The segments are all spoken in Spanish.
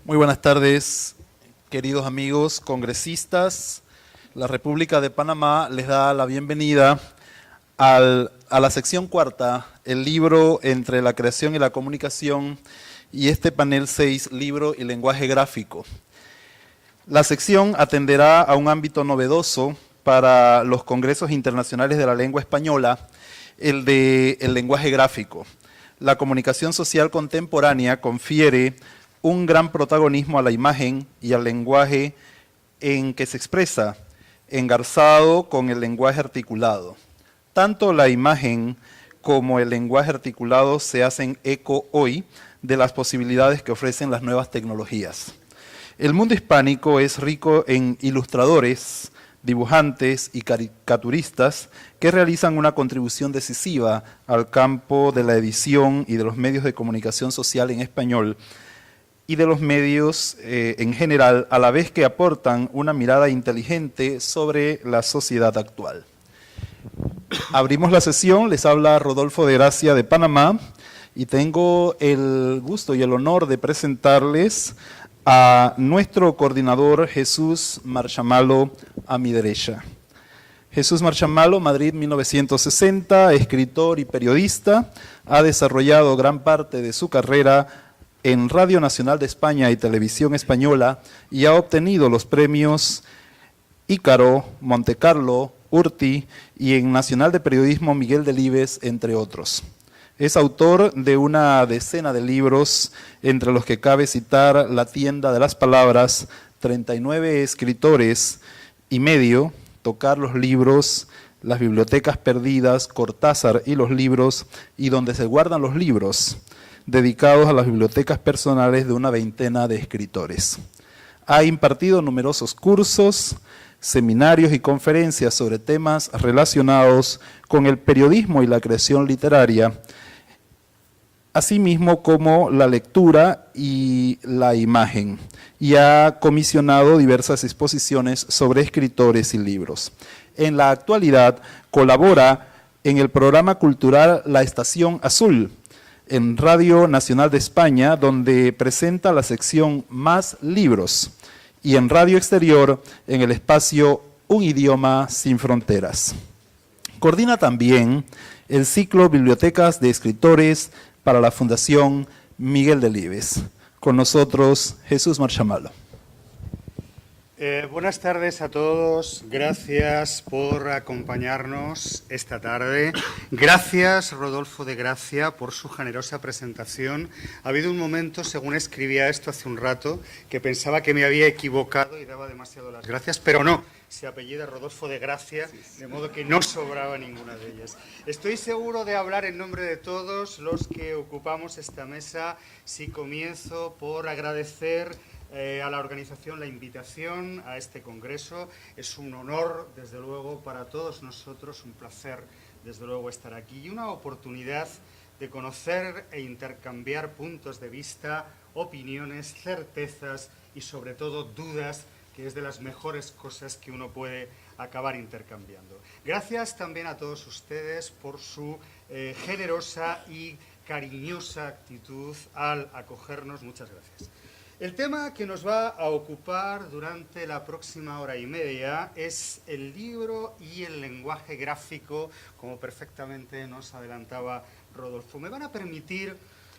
Muy buenas tardes, queridos amigos congresistas. La República de Panamá les da la bienvenida a la sección cuarta, el libro entre la creación y la comunicación, y este panel 6, libro y lenguaje gráfico. La sección atenderá a un ámbito novedoso para los congresos internacionales de la lengua española, el de el lenguaje gráfico. La comunicación social contemporánea confiere un gran protagonismo a la imagen y al lenguaje en que se expresa, engarzado con el lenguaje articulado. Tanto la imagen como el lenguaje articulado se hacen eco hoy de las posibilidades que ofrecen las nuevas tecnologías. El mundo hispánico es rico en ilustradores, dibujantes y caricaturistas que realizan una contribución decisiva al campo de la edición y de los medios de comunicación social en español y de los medios en general, a la vez que aportan una mirada inteligente sobre la sociedad actual. Abrimos la sesión, les habla Rodolfo de Gracia de Panamá y tengo el gusto y el honor de presentarles a nuestro coordinador Jesús Marchamalo a mi derecha. Jesús Marchamalo, Madrid 1960, escritor y periodista, ha desarrollado gran parte de su carrera en Radio Nacional de España y Televisión Española y ha obtenido los premios Ícaro, Montecarlo, Urti y en Nacional de Periodismo Miguel Delibes, entre otros. Es autor de una decena de libros, entre los que cabe citar La tienda de las palabras, 39 escritores y medio, Tocar los libros, Las bibliotecas perdidas, Cortázar y los libros, y Donde se guardan los libros, dedicados a las bibliotecas personales de una veintena de escritores. Ha impartido numerosos cursos, seminarios y conferencias sobre temas relacionados con el periodismo y la creación literaria, asimismo como la lectura y la imagen, y ha comisionado diversas exposiciones sobre escritores y libros. En la actualidad colabora en el programa cultural La Estación Azul, en Radio Nacional de España, donde presenta la sección Más Libros, y en Radio Exterior, en el espacio Un Idioma Sin Fronteras. Coordina también el ciclo Bibliotecas de Escritores para la Fundación Miguel Delibes. Con nosotros, Jesús Marchamalo. Buenas tardes a todos, gracias por acompañarnos esta tarde. Gracias, Rodolfo de Gracia, por su generosa presentación. Ha habido un momento, según escribía esto hace un rato, que pensaba que me había equivocado y daba demasiado las gracias, pero no, se apellida Rodolfo de Gracia, de modo que no sobraba ninguna de ellas. Estoy seguro de hablar en nombre de todos los que ocupamos esta mesa, si comienzo por agradecer a la organización la invitación a este congreso. Es un honor, desde luego, para todos nosotros, un placer, desde luego, estar aquí y una oportunidad de conocer e intercambiar puntos de vista, opiniones, certezas y, sobre todo, dudas, que es de las mejores cosas que uno puede acabar intercambiando. Gracias también a todos ustedes por su generosa y cariñosa actitud al acogernos. Muchas gracias. El tema que nos va a ocupar durante la próxima hora y media es el libro y el lenguaje gráfico, como perfectamente nos adelantaba Rodolfo. Me van a permitir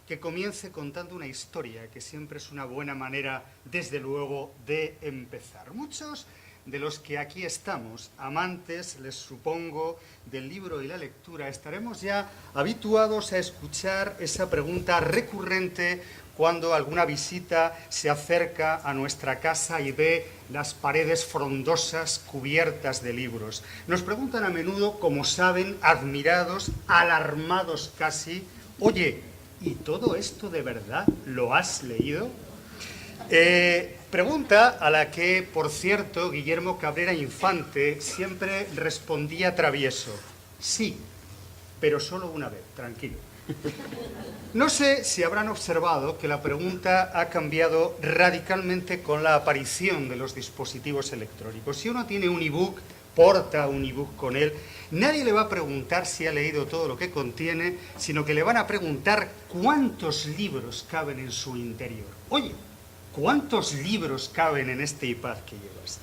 que comience contando una historia, que siempre es una buena manera, desde luego, de empezar. Muchos de los que aquí estamos, amantes, les supongo, del libro y la lectura, estaremos ya habituados a escuchar esa pregunta recurrente cuando alguna visita se acerca a nuestra casa y ve las paredes frondosas cubiertas de libros. Nos preguntan a menudo, como saben, admirados, alarmados casi, oye, ¿y todo esto de verdad lo has leído? Pregunta a la que, por cierto, Guillermo Cabrera Infante siempre respondía travieso: sí, pero solo una vez, tranquilo. No sé si habrán observado que la pregunta ha cambiado radicalmente con la aparición de los dispositivos electrónicos. Si uno tiene un ebook, porta un ebook con él, nadie le va a preguntar si ha leído todo lo que contiene, sino que le van a preguntar cuántos libros caben en su interior. Oye, ¿cuántos libros caben en este iPad que llevas?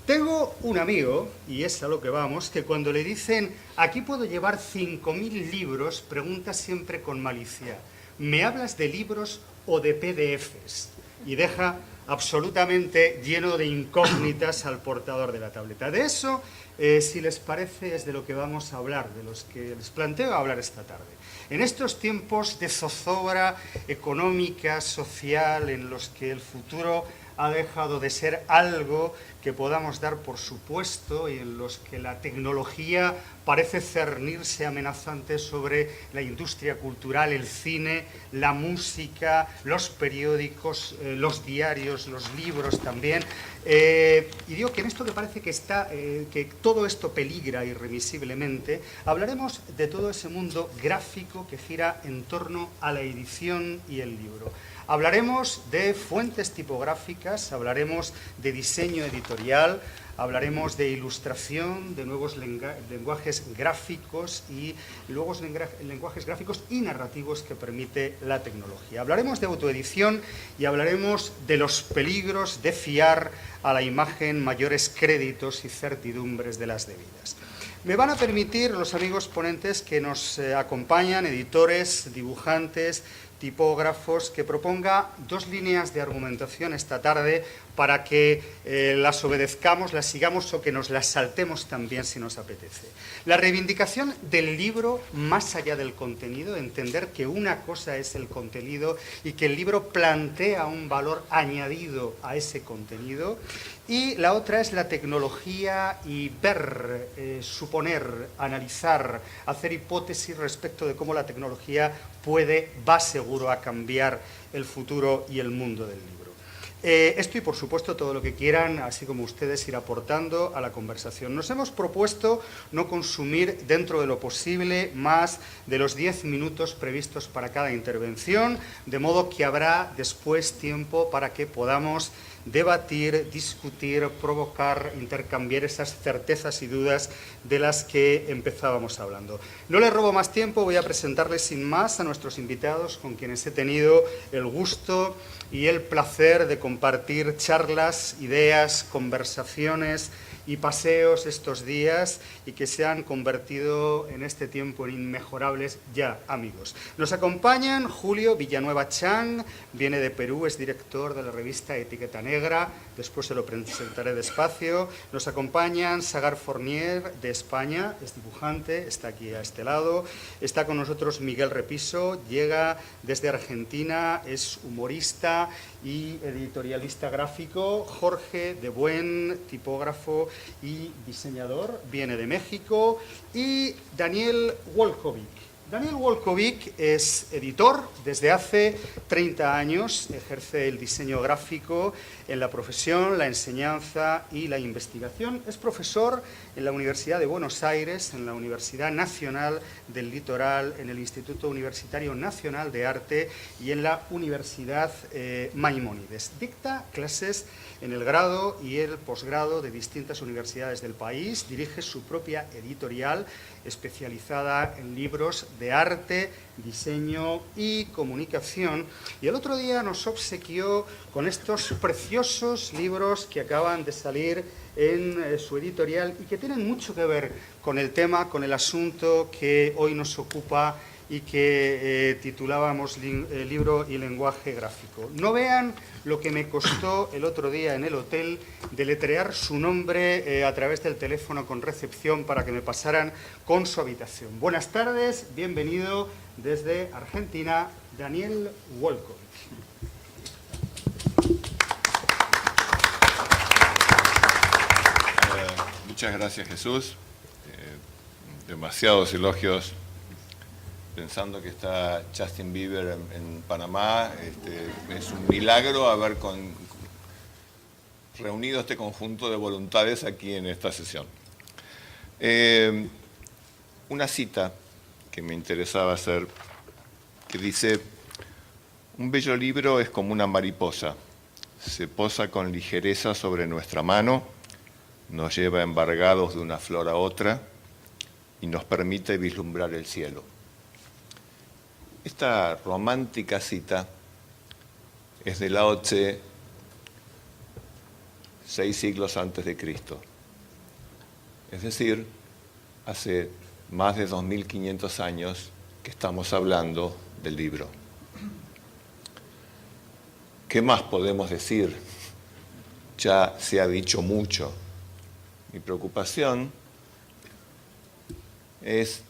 Tengo un amigo, y es a lo que vamos, que cuando le dicen aquí puedo llevar 5.000 libros, pregunta siempre con malicia, ¿me hablas de libros o de PDFs? Y deja absolutamente lleno de incógnitas al portador de la tableta. De eso, si les parece, es de lo que vamos a hablar, de los que les planteo hablar esta tarde. En estos tiempos de zozobra económica, social, en los que el futuro ha dejado de ser algo que podamos dar por supuesto y en los que la tecnología parece cernirse amenazante sobre la industria cultural, el cine, la música, los periódicos, los diarios, los libros también. Y digo que en esto que parece que todo esto peligra irremisiblemente, hablaremos de todo ese mundo gráfico que gira en torno a la edición y el libro. Hablaremos de fuentes tipográficas, hablaremos de diseño editorial, hablaremos de ilustración, de nuevos lenguajes gráficos y nuevos lenguajes gráficos y narrativos que permite la tecnología. Hablaremos de autoedición y hablaremos de los peligros de fiar a la imagen mayores créditos y certidumbres de las debidas. Me van a permitir los amigos ponentes que nos acompañan, editores, dibujantes, tipógrafos, que proponga 2 líneas de argumentación esta tarde para que las obedezcamos, las sigamos o que nos las saltemos también si nos apetece. La reivindicación del libro más allá del contenido, entender que una cosa es el contenido y que el libro plantea un valor añadido a ese contenido, y la otra es la tecnología y ver, suponer, analizar, hacer hipótesis respecto de cómo la tecnología va seguro a cambiar el futuro y el mundo del libro. Esto y, por supuesto, todo lo que quieran, así como ustedes, ir aportando a la conversación. Nos hemos propuesto no consumir dentro de lo posible más de los 10 minutos previstos para cada intervención, de modo que habrá después tiempo para que podamos debatir, discutir, provocar, intercambiar esas certezas y dudas de las que empezábamos hablando. No les robo más tiempo, voy a presentarles sin más a nuestros invitados con quienes he tenido el gusto y el placer de compartir charlas, ideas, conversaciones y paseos estos días y que se han convertido en este tiempo en inmejorables ya amigos. Nos acompañan Julio Villanueva Chang, viene de Perú, es director de la revista Etiqueta Negra, después se lo presentaré despacio. Nos acompañan Sagar Fournier de España, es dibujante, está aquí a este lado. Está con nosotros Miguel Repiso, llega desde Argentina, es humorista y editorialista gráfico. Jorge de Buen, tipógrafo y diseñador, viene de México. Y Daniel Wolkovic. Daniel Wolkovic es editor desde hace 30 años, ejerce el diseño gráfico en la profesión, la enseñanza y la investigación. Es profesor en la Universidad de Buenos Aires, en la Universidad Nacional del Litoral, en el Instituto Universitario Nacional de Arte y en la Universidad Maimónides. Dicta clases en el grado y el posgrado de distintas universidades del país, dirige su propia editorial especializada en libros de arte, diseño y comunicación, y el otro día nos obsequió con estos preciosos libros que acaban de salir en su editorial y que tienen mucho que ver con el tema, con el asunto que hoy nos ocupa y que titulábamos Libro y lenguaje gráfico. No vean lo que me costó el otro día en el hotel deletrear su nombre a través del teléfono con recepción para que me pasaran con su habitación. Buenas tardes, bienvenido desde Argentina, Daniel Wolkovic. Muchas gracias, Jesús. Demasiados elogios. Pensando que está Justin Bieber en Panamá, es un milagro haber reunido este conjunto de voluntades aquí en esta sesión. Una cita que me interesaba hacer, que dice: un bello libro es como una mariposa, se posa con ligereza sobre nuestra mano, nos lleva embargados de una flor a otra y nos permite vislumbrar el cielo. Esta romántica cita es de Lao Tse, 6 siglos antes de Cristo. Es decir, hace más de 2500 años que estamos hablando del libro. ¿Qué más podemos decir? Ya se ha dicho mucho. Mi preocupación es,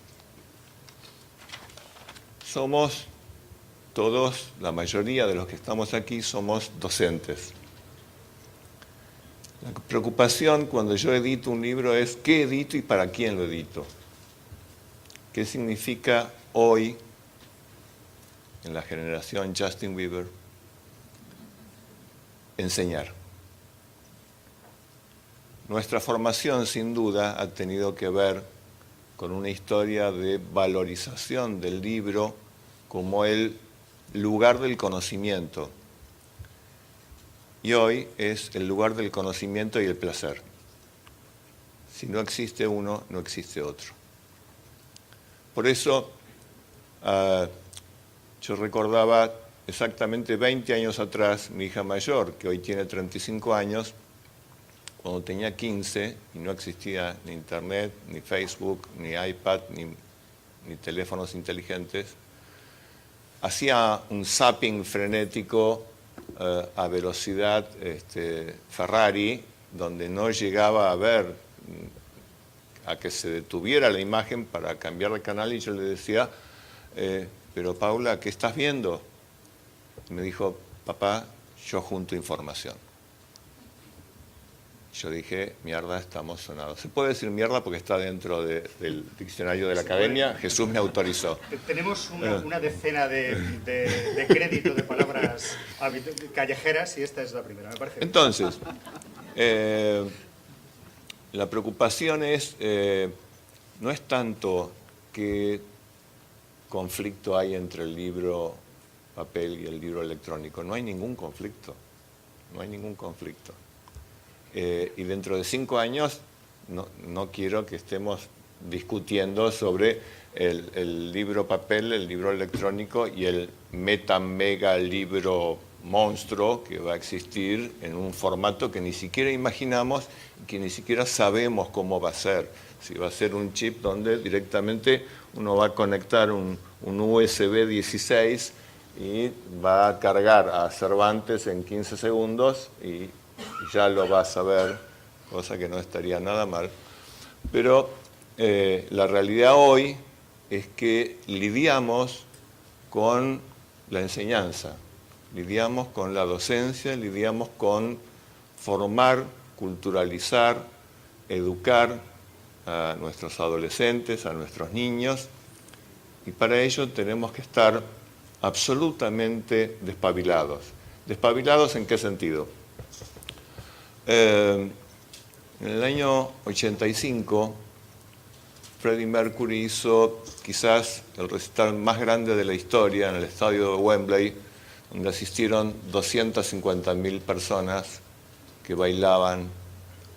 somos todos, la mayoría de los que estamos aquí, somos docentes. La preocupación cuando yo edito un libro es qué edito y para quién lo edito. ¿Qué significa hoy, en la generación Justin Bieber, enseñar? Nuestra formación, sin duda, ha tenido que ver con una historia de valorización del libro como el lugar del conocimiento. Y hoy es el lugar del conocimiento y el placer. Si no existe uno, no existe otro. Por eso, yo recordaba exactamente 20 años atrás, mi hija mayor, que hoy tiene 35 años, cuando tenía 15 y no existía ni internet, ni Facebook, ni iPad, ni teléfonos inteligentes, hacía un zapping frenético a velocidad Ferrari, donde no llegaba a ver, a que se detuviera la imagen para cambiar de canal, y yo le decía, pero Paula, ¿qué estás viendo? Y me dijo, papá, yo junto información. Yo dije, mierda, estamos sonados. Se puede decir mierda porque está dentro del diccionario de la academia. Jesús me autorizó. Tenemos una decena de crédito de palabras callejeras y esta es la primera, me parece. Entonces, la preocupación es, no es tanto qué conflicto hay entre el libro papel y el libro electrónico. No hay ningún conflicto. No hay ningún conflicto. Y dentro de 5 años no quiero que estemos discutiendo sobre el libro papel, el libro electrónico y el mega libro monstruo que va a existir en un formato que ni siquiera imaginamos y que ni siquiera sabemos cómo va a ser. Si va a ser un chip donde directamente uno va a conectar un USB 16 y va a cargar a Cervantes en 15 segundos y ya lo vas a ver, cosa que no estaría nada mal. Pero la realidad hoy es que lidiamos con la enseñanza, lidiamos con la docencia, lidiamos con formar, culturalizar, educar a nuestros adolescentes, a nuestros niños, y para ello tenemos que estar absolutamente despabilados. ¿Despabilados en qué sentido? En el año 85, Freddie Mercury hizo quizás el recital más grande de la historia en el estadio de Wembley, donde asistieron 250.000 personas que bailaban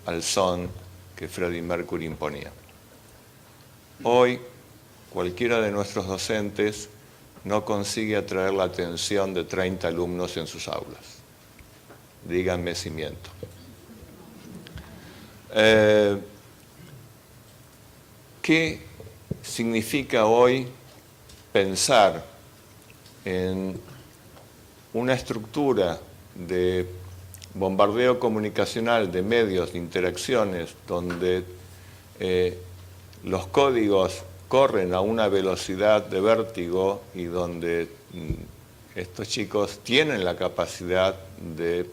al son que Freddie Mercury imponía. Hoy, cualquiera de nuestros docentes no consigue atraer la atención de 30 alumnos en sus aulas. Díganme si miento. ¿Qué significa hoy pensar en una estructura de bombardeo comunicacional, de medios, de interacciones, donde los códigos corren a una velocidad de vértigo y donde estos chicos tienen la capacidad de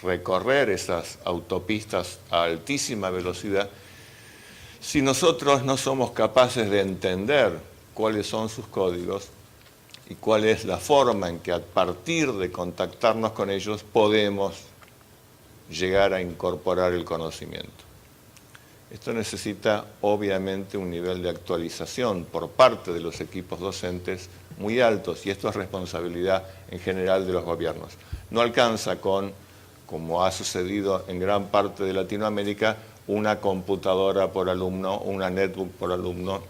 recorrer esas autopistas a altísima velocidad? Si nosotros no somos capaces de entender cuáles son sus códigos y cuál es la forma en que a partir de contactarnos con ellos podemos llegar a incorporar el conocimiento. Esto necesita obviamente un nivel de actualización por parte de los equipos docentes muy altos, y esto es responsabilidad en general de los gobiernos. No alcanza con, como ha sucedido en gran parte de Latinoamérica, una computadora por alumno, una netbook por alumno.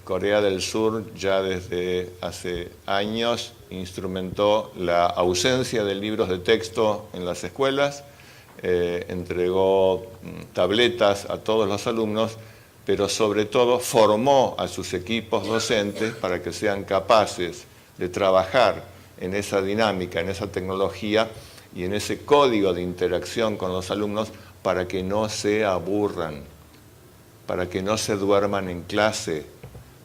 Corea del Sur ya desde hace años instrumentó la ausencia de libros de texto en las escuelas, entregó tabletas a todos los alumnos, pero sobre todo formó a sus equipos docentes para que sean capaces de trabajar en esa dinámica, en esa tecnología y en ese código de interacción con los alumnos para que no se aburran, para que no se duerman en clase,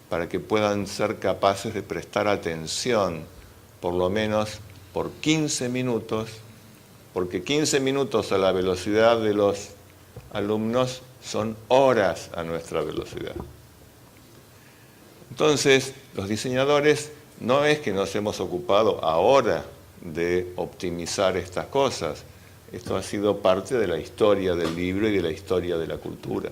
para que puedan ser capaces de prestar atención, por lo menos por 15 minutos, porque 15 minutos a la velocidad de los alumnos son horas a nuestra velocidad. Entonces, los diseñadores no es que nos hemos ocupado ahora de optimizar estas cosas. Esto ha sido parte de la historia del libro y de la historia de la cultura.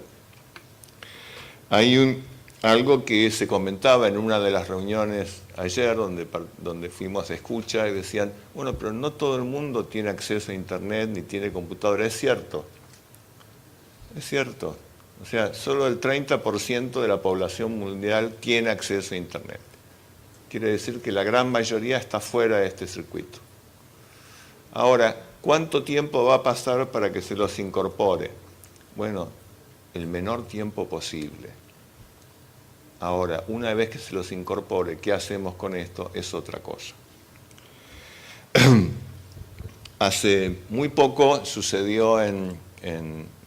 Hay algo que se comentaba en una de las reuniones ayer donde fuimos a escucha y decían, bueno, pero no todo el mundo tiene acceso a Internet ni tiene computadora. Es cierto. Es cierto. O sea, solo el 30% de la población mundial tiene acceso a Internet. Quiere decir que la gran mayoría está fuera de este circuito. Ahora, ¿cuánto tiempo va a pasar para que se los incorpore? Bueno, el menor tiempo posible. Ahora, una vez que se los incorpore, ¿qué hacemos con esto? Es otra cosa. Hace muy poco sucedió en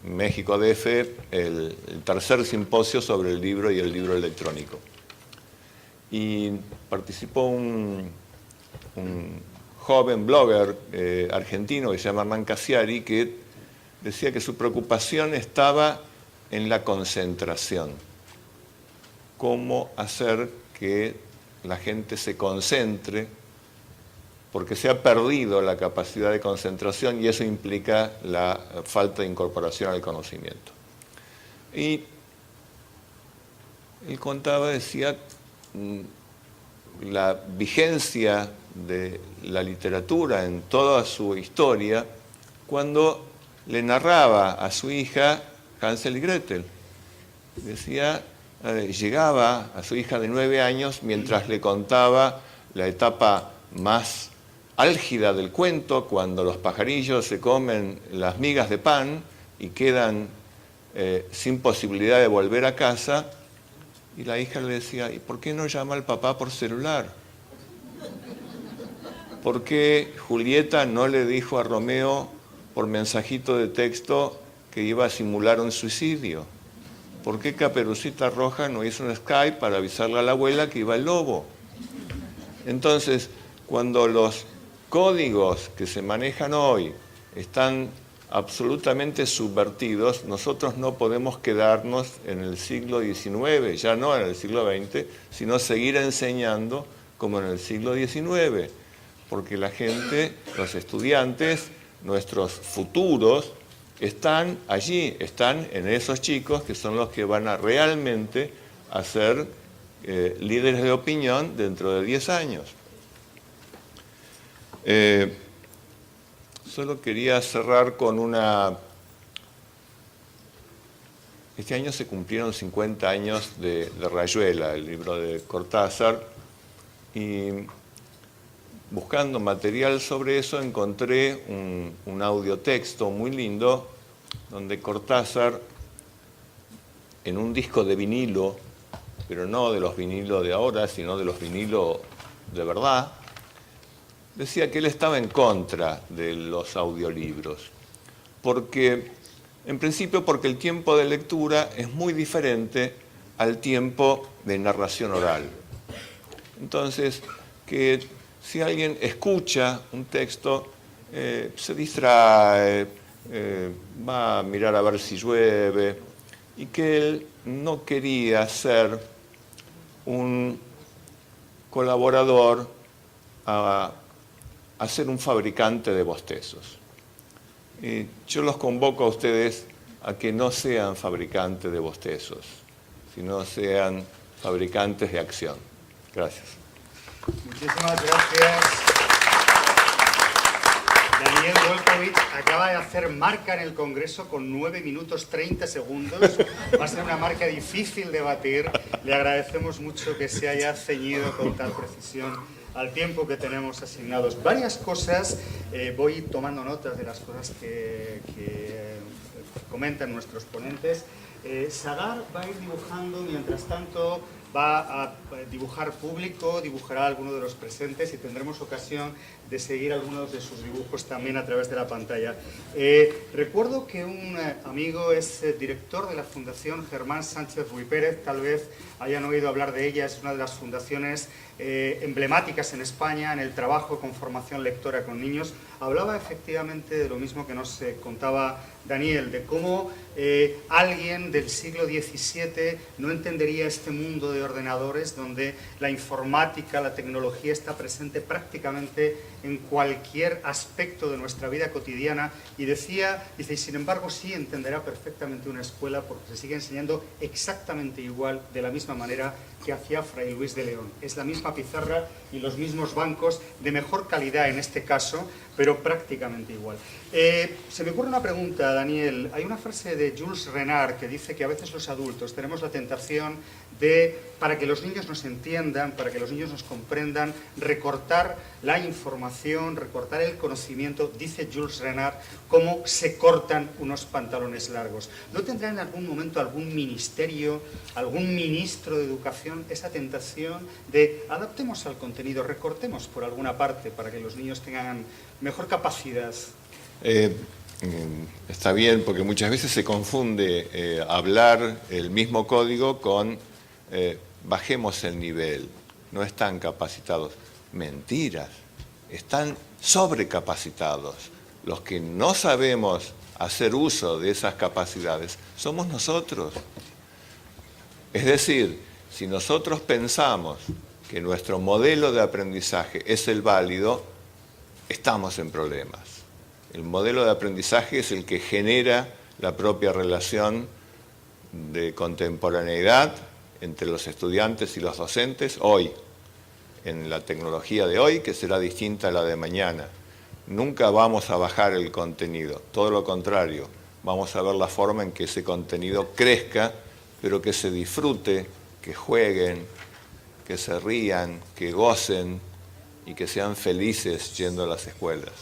México DF el tercer simposio sobre el libro y el libro electrónico. Y participó un joven blogger argentino que se llama Hernán Casiari, que decía que su preocupación estaba en la concentración. Cómo hacer que la gente se concentre, porque se ha perdido la capacidad de concentración y eso implica la falta de incorporación al conocimiento. Y él contaba, decía, la vigencia de la literatura en toda su historia cuando le narraba a su hija Hansel y Gretel. Decía, llegaba a su hija de 9 años mientras le contaba la etapa más álgida del cuento, cuando los pajarillos se comen las migas de pan y quedan sin posibilidad de volver a casa, y la hija le decía, ¿y por qué no llama al papá por celular? ¿Por qué Julieta no le dijo a Romeo por mensajito de texto que iba a simular un suicidio? ¿Por qué Caperucita Roja no hizo un Skype para avisarle a la abuela que iba el lobo? Entonces, cuando los códigos que se manejan hoy están absolutamente subvertidos, nosotros no podemos quedarnos en el siglo XIX, ya no en el siglo XX, sino seguir enseñando como en el siglo XIX, porque la gente, los estudiantes, nuestros futuros, están allí, están en esos chicos que son los que van a realmente a ser líderes de opinión dentro de 10 años. Solo quería cerrar con una... Este año se cumplieron 50 años de Rayuela, el libro de Cortázar, y buscando material sobre eso encontré un audiotexto muy lindo donde Cortázar, en un disco de vinilo, pero no de los vinilos de ahora, sino de los vinilos de verdad, decía que él estaba en contra de los audiolibros, en principio porque el tiempo de lectura es muy diferente al tiempo de narración oral. Entonces, que si alguien escucha un texto, se distrae, va a mirar a ver si llueve, y que él no quería ser un colaborador a ser un fabricante de bostezos. Yo los convoco a ustedes a que no sean fabricantes de bostezos, sino sean fabricantes de acción. Gracias. Muchísimas gracias, Daniel. Daniel Wolkowicz acaba de hacer marca en el Congreso con 9 minutos 30 segundos. Va a ser una marca difícil de batir. Le agradecemos mucho que se haya ceñido con tal precisión al tiempo que tenemos asignados. Varias cosas, voy tomando notas de las cosas que comentan nuestros ponentes. Sagar va a ir dibujando, mientras tanto va a dibujar público, dibujará a alguno de los presentes y tendremos ocasión de seguir algunos de sus dibujos también a través de la pantalla. Recuerdo que un amigo es director de la Fundación Germán Sánchez Ruy Pérez, tal vez hayan oído hablar de ella, es una de las fundaciones emblemáticas en España en el trabajo con formación lectora con niños. Hablaba efectivamente de lo mismo que nos contaba Daniel, de cómo alguien del siglo XVII no entendería este mundo de ordenadores donde la informática, la tecnología está presente prácticamente en cualquier aspecto de nuestra vida cotidiana, y dice, y sin embargo sí entenderá perfectamente una escuela porque se sigue enseñando exactamente igual, de la misma manera que hacía Fray Luis de León. Es la misma pizarra y los mismos bancos, de mejor calidad en este caso, pero prácticamente igual. Se me ocurre una pregunta, Daniel. Hay una frase de Jules Renard que dice que a veces los adultos tenemos la tentación de, para que los niños nos entiendan, para que los niños nos comprendan, recortar la información, recortar el conocimiento. Dice Jules Renard cómo se cortan unos pantalones largos. ¿No tendrá en algún momento algún ministerio, algún ministro de educación esa tentación de adaptemos al contenido, recortemos por alguna parte para que los niños tengan mejor capacidad? Está bien, porque muchas veces se confunde hablar el mismo código con bajemos el nivel, no están capacitados. Mentiras, están sobrecapacitados. Los que no sabemos hacer uso de esas capacidades somos nosotros. Es decir, si nosotros pensamos que nuestro modelo de aprendizaje es el válido, estamos en problemas. El modelo de aprendizaje es el que genera la propia relación de contemporaneidad entre los estudiantes y los docentes hoy, en la tecnología de hoy, que será distinta a la de mañana. Nunca vamos a bajar el contenido, todo lo contrario, vamos a ver la forma en que ese contenido crezca, pero que se disfrute, que jueguen, que se rían, que gocen y que sean felices yendo a las escuelas.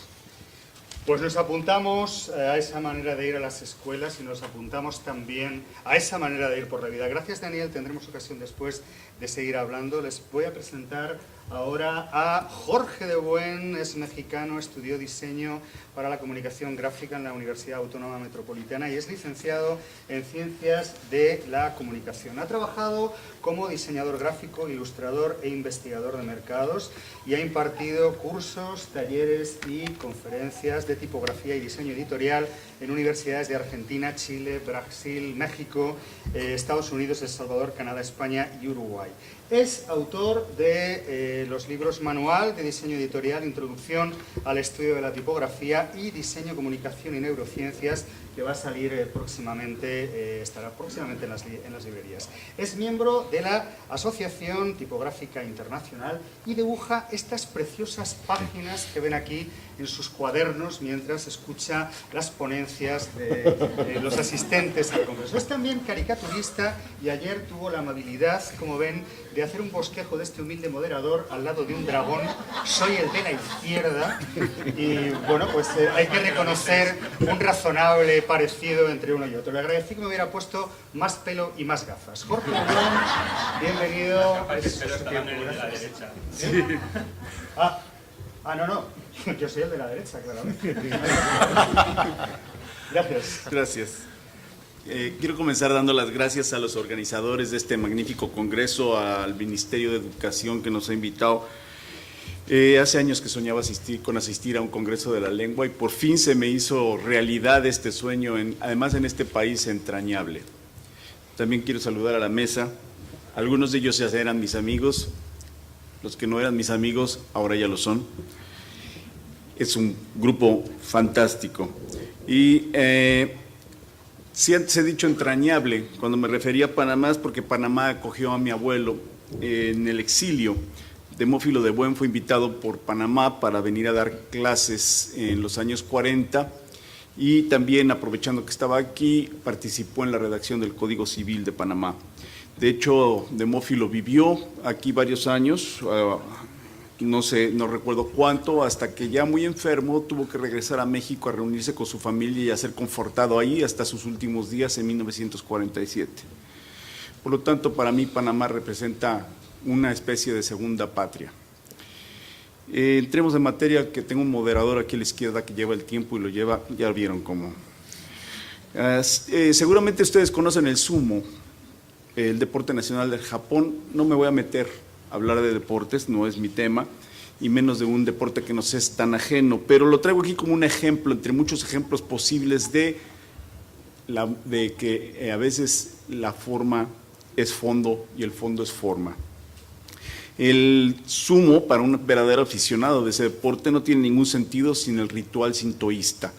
Pues nos apuntamos a esa manera de ir a las escuelas y nos apuntamos también a esa manera de ir por la vida. Gracias, Daniel. Tendremos ocasión después de seguir hablando. Les voy a presentar ahora a Jorge de Buen. Es mexicano, estudió diseño para la comunicación gráfica en la Universidad Autónoma Metropolitana y es licenciado en Ciencias de la Comunicación. Ha trabajado como diseñador gráfico, ilustrador e investigador de mercados y ha impartido cursos, talleres y conferencias de tipografía y diseño editorial en universidades de Argentina, Chile, Brasil, México, Estados Unidos, El Salvador, Canadá, España y Uruguay. Es autor de los libros Manual de Diseño Editorial, Introducción al Estudio de la Tipografía y Diseño, Comunicación y Neurociencias, que va a salir próximamente, estará próximamente en las librerías. Es miembro de la Asociación Tipográfica Internacional y dibuja estas preciosas páginas que ven aquí en sus cuadernos mientras escucha las ponencias de los asistentes al Congreso. Es también caricaturista y ayer tuvo la amabilidad, como ven, de hacer un bosquejo de este humilde moderador al lado de un dragón. Soy el de la izquierda y bueno, pues hay que reconocer un razonable parecido entre uno y otro. Le agradecí que me hubiera puesto más pelo y más gafas. Jorge León, bienvenido. ¿Sí? No. Yo soy el de la derecha, claramente. Gracias. Gracias. Quiero comenzar dando las gracias a los organizadores de este magnífico congreso, al Ministerio de Educación que nos ha invitado. Hace años que soñaba asistir a un congreso de la lengua y por fin se me hizo realidad este sueño, además en este país entrañable. También quiero saludar a la mesa. Algunos de ellos ya eran mis amigos, los que no eran mis amigos ahora ya lo son. Es un grupo fantástico. Y se ha dicho entrañable, cuando me refería a Panamá es porque Panamá acogió a mi abuelo en el exilio. Demófilo de Buen fue invitado por Panamá para venir a dar clases en los años 40 y también, aprovechando que estaba aquí, participó en la redacción del Código Civil de Panamá. De hecho, Demófilo vivió aquí varios años, no recuerdo cuánto, hasta que ya muy enfermo tuvo que regresar a México a reunirse con su familia y a ser confortado ahí hasta sus últimos días en 1947. Por lo tanto, para mí Panamá representa una especie de segunda patria. Entremos en materia, que tengo un moderador aquí a la izquierda que lleva el tiempo y lo lleva, ya vieron cómo. Seguramente ustedes conocen el sumo, el deporte nacional del Japón. No me voy a meter a hablar de deportes, no es mi tema, y menos de un deporte que nos es tan ajeno, pero lo traigo aquí como un ejemplo, entre muchos ejemplos posibles de que a veces la forma es fondo y el fondo es forma. El sumo, para un verdadero aficionado de ese deporte, no tiene ningún sentido sin el ritual sintoísta.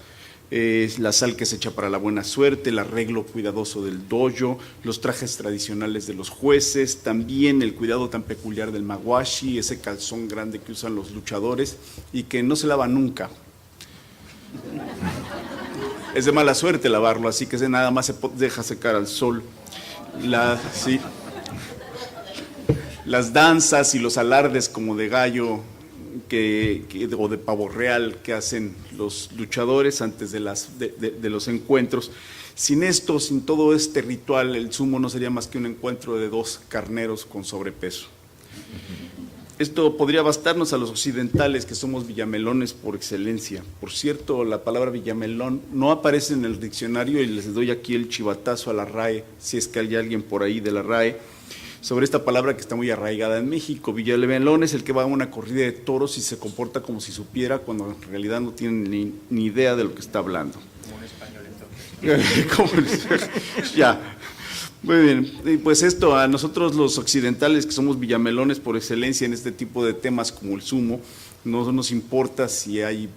Es la sal que se echa para la buena suerte, el arreglo cuidadoso del dojo, los trajes tradicionales de los jueces, también el cuidado tan peculiar del mawashi, ese calzón grande que usan los luchadores y que no se lava nunca. Es de mala suerte lavarlo, así que nada más se deja secar al sol. Las danzas y los alardes como de gallo o de pavo real que hacen los luchadores antes de los encuentros. Sin esto, sin todo este ritual, el sumo no sería más que un encuentro de dos carneros con sobrepeso. Esto podría bastarnos a los occidentales, que somos villamelones por excelencia. Por cierto, la palabra villamelón no aparece en el diccionario y les doy aquí el chivatazo a la RAE, si es que hay alguien por ahí de la RAE, sobre esta palabra que está muy arraigada en México. Villamelón es el que va a una corrida de toros y se comporta como si supiera, cuando en realidad no tiene ni idea de lo que está hablando. Como un español entonces. Ya. Muy bien, y pues esto, a nosotros los occidentales, que somos villamelones por excelencia en este tipo de temas como el sumo, no nos importa si hay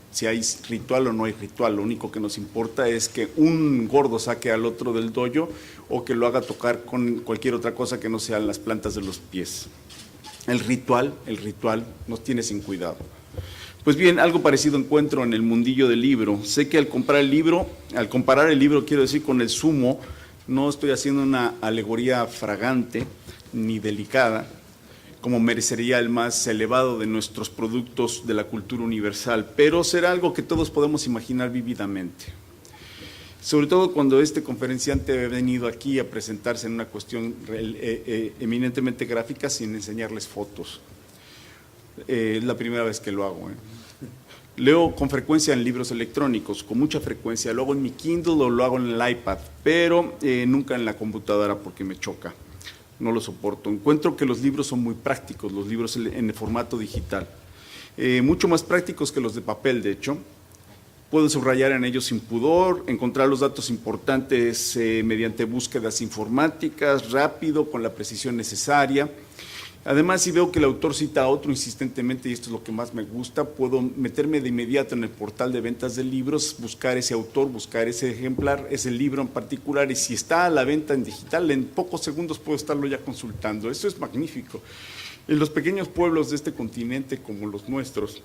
ritual o no hay ritual. Lo único que nos importa es que un gordo saque al otro del dojo o que lo haga tocar con cualquier otra cosa que no sean las plantas de los pies. El ritual nos tiene sin cuidado. Pues bien, algo parecido encuentro en el mundillo del libro. Sé que al comparar el libro, quiero decir, con el sumo, no estoy haciendo una alegoría fragante ni delicada, como merecería el más elevado de nuestros productos de la cultura universal, pero será algo que todos podemos imaginar vívidamente. Sobre todo cuando este conferenciante ha venido aquí a presentarse en una cuestión eminentemente gráfica sin enseñarles fotos. Es la primera vez que lo hago. Leo con frecuencia en libros electrónicos, con mucha frecuencia. Lo hago en mi Kindle o lo hago en el iPad, pero nunca en la computadora porque me choca. No lo soporto. Encuentro que los libros son muy prácticos, los libros en el formato digital. Mucho más prácticos que los de papel, de hecho. Puedo subrayar en ellos sin pudor, encontrar los datos importantes mediante búsquedas informáticas, rápido, con la precisión necesaria. Además, si veo que el autor cita a otro insistentemente, y esto es lo que más me gusta, puedo meterme de inmediato en el portal de ventas de libros, buscar ese autor, buscar ese ejemplar, ese libro en particular, y si está a la venta en digital, en pocos segundos puedo estarlo ya consultando. Esto es magnífico. En los pequeños pueblos de este continente, como los nuestros,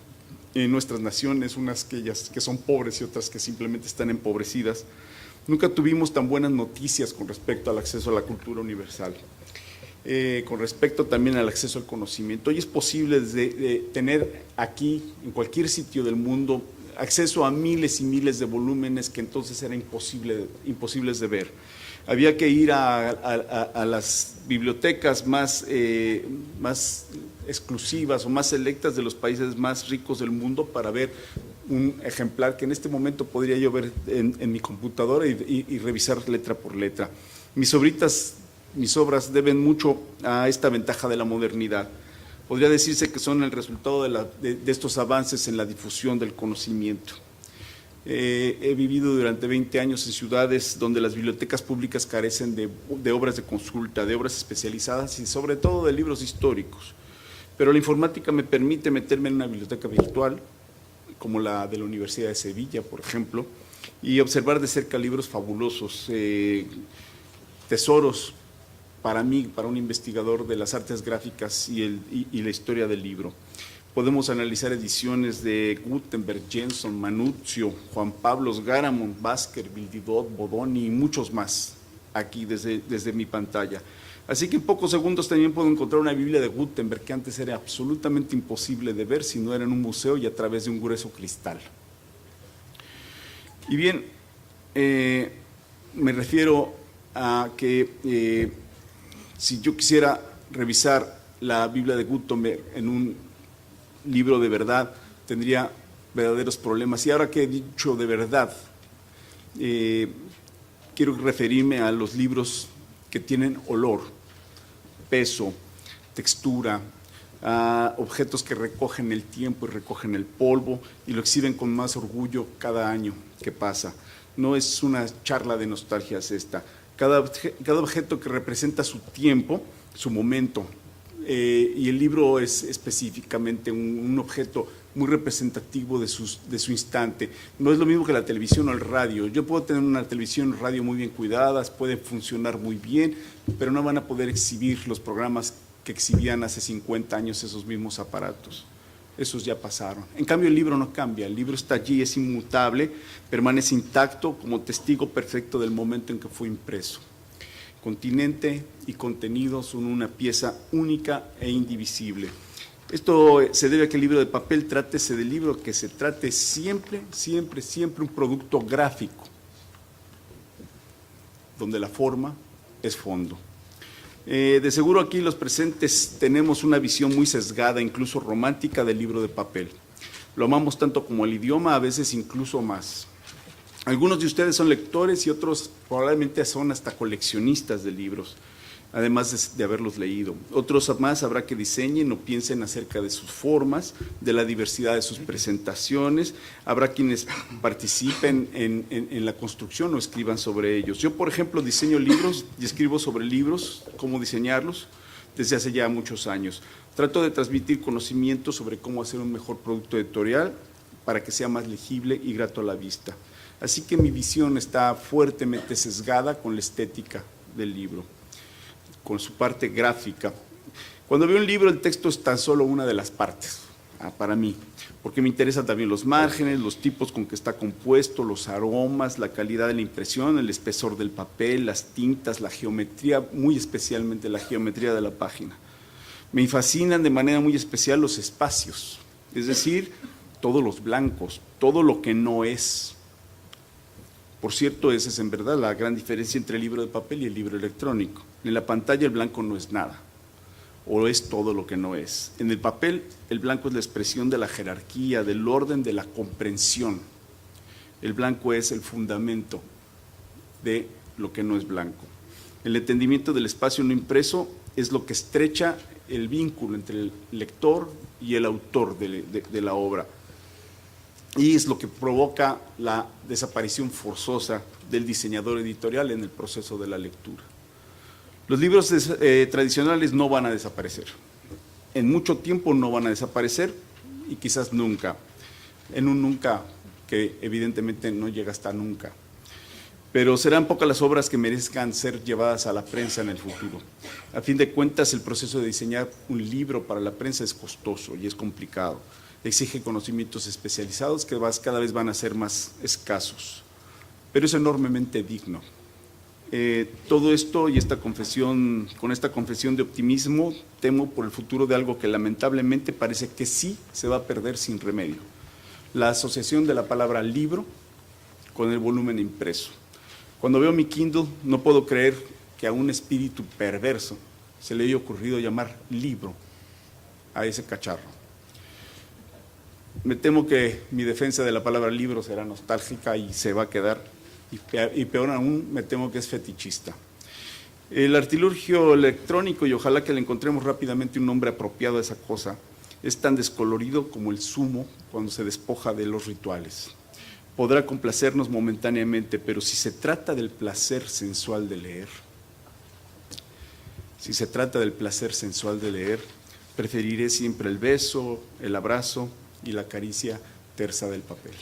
en nuestras naciones, unas que son pobres y otras que simplemente están empobrecidas, nunca tuvimos tan buenas noticias con respecto al acceso a la cultura universal. Con respecto también al acceso al conocimiento. Hoy es posible tener aquí, en cualquier sitio del mundo, acceso a miles y miles de volúmenes que entonces eran imposibles de ver. Había que ir a las bibliotecas más exclusivas o más selectas de los países más ricos del mundo para ver un ejemplar que en este momento podría yo ver en mi computadora y revisar letra por letra. Mis obras deben mucho a esta ventaja de la modernidad. Podría decirse que son el resultado de estos avances en la difusión del conocimiento. He vivido durante 20 años en ciudades donde las bibliotecas públicas carecen de obras de consulta, de obras especializadas y sobre todo de libros históricos. Pero la informática me permite meterme en una biblioteca virtual, como la de la Universidad de Sevilla, por ejemplo, y observar de cerca libros fabulosos, tesoros para mí, para un investigador de las artes gráficas y la historia del libro. Podemos analizar ediciones de Gutenberg, Jenson, Manuzio, Juan Pablos, Garamond, Baskerville, Didot, Bodoni y muchos más aquí desde mi pantalla. Así que en pocos segundos también puedo encontrar una Biblia de Gutenberg que antes era absolutamente imposible de ver si no era en un museo y a través de un grueso cristal. Y bien, me refiero a que si yo quisiera revisar la Biblia de Gutenberg en un libro de verdad, tendría verdaderos problemas. Y ahora que he dicho de verdad, quiero referirme a los libros que tienen olor, peso, textura, a objetos que recogen el tiempo y recogen el polvo y lo exhiben con más orgullo cada año que pasa. No es una charla de nostalgias esta. Cada objeto que representa su tiempo, su momento, y el libro es específicamente un objeto muy representativo de su instante. No es lo mismo que la televisión o el radio. Yo puedo tener una televisión o radio muy bien cuidadas, pueden funcionar muy bien, pero no van a poder exhibir los programas que exhibían hace 50 años esos mismos aparatos. Esos ya pasaron. En cambio, el libro no cambia. El libro está allí, es inmutable, permanece intacto como testigo perfecto del momento en que fue impreso. Continente y contenido son una pieza única e indivisible. Esto se debe a que el libro de papel, trátese del libro que se trate, siempre un producto gráfico, donde la forma es fondo. De seguro aquí los presentes tenemos una visión muy sesgada, incluso romántica, del libro de papel. Lo amamos tanto como el idioma, a veces incluso más. Algunos de ustedes son lectores y otros probablemente son hasta coleccionistas de libros, además de haberlos leído. Otros más habrá que diseñen o piensen acerca de sus formas, de la diversidad de sus presentaciones. Habrá quienes participen en la construcción o escriban sobre ellos. Yo, por ejemplo, diseño libros y escribo sobre libros, cómo diseñarlos, desde hace ya muchos años. Trato de transmitir conocimiento sobre cómo hacer un mejor producto editorial para que sea más legible y grato a la vista. Así que mi visión está fuertemente sesgada con la estética del libro, con su parte gráfica. Cuando veo un libro, el texto es tan solo una de las partes, para mí, porque me interesan también los márgenes, los tipos con que está compuesto, los aromas, la calidad de la impresión, el espesor del papel, las tintas, la geometría, muy especialmente la geometría de la página. Me fascinan de manera muy especial los espacios, es decir, todos los blancos, todo lo que no es. Por cierto, esa es en verdad la gran diferencia entre el libro de papel y el libro electrónico. En la pantalla el blanco no es nada, o es todo lo que no es. En el papel el blanco es la expresión de la jerarquía, del orden, de la comprensión. El blanco es el fundamento de lo que no es blanco. El entendimiento del espacio no impreso es lo que estrecha el vínculo entre el lector y el autor de la obra. Y es lo que provoca la desaparición forzosa del diseñador editorial en el proceso de la lectura. Los libros tradicionales no van a desaparecer. En mucho tiempo no van a desaparecer y quizás nunca. En un nunca que evidentemente no llega hasta nunca. Pero serán pocas las obras que merezcan ser llevadas a la prensa en el futuro. A fin de cuentas, el proceso de diseñar un libro para la prensa es costoso y es complicado. Exige conocimientos especializados que cada vez van a ser más escasos, pero es enormemente digno. Todo esto y con esta confesión de optimismo, temo por el futuro de algo que lamentablemente parece que sí se va a perder sin remedio. La asociación de la palabra libro con el volumen impreso. Cuando veo mi Kindle, no puedo creer que a un espíritu perverso se le haya ocurrido llamar libro a ese cacharro. Me temo que mi defensa de la palabra libro será nostálgica y se va a quedar, y peor aún, me temo que es fetichista. El artilugio electrónico, y ojalá que le encontremos rápidamente un nombre apropiado a esa cosa, es tan descolorido como el zumo cuando se despoja de los rituales. Podrá complacernos momentáneamente, pero si se trata del placer sensual de leer, preferiré siempre el beso, el abrazo y la caricia tersa del papel.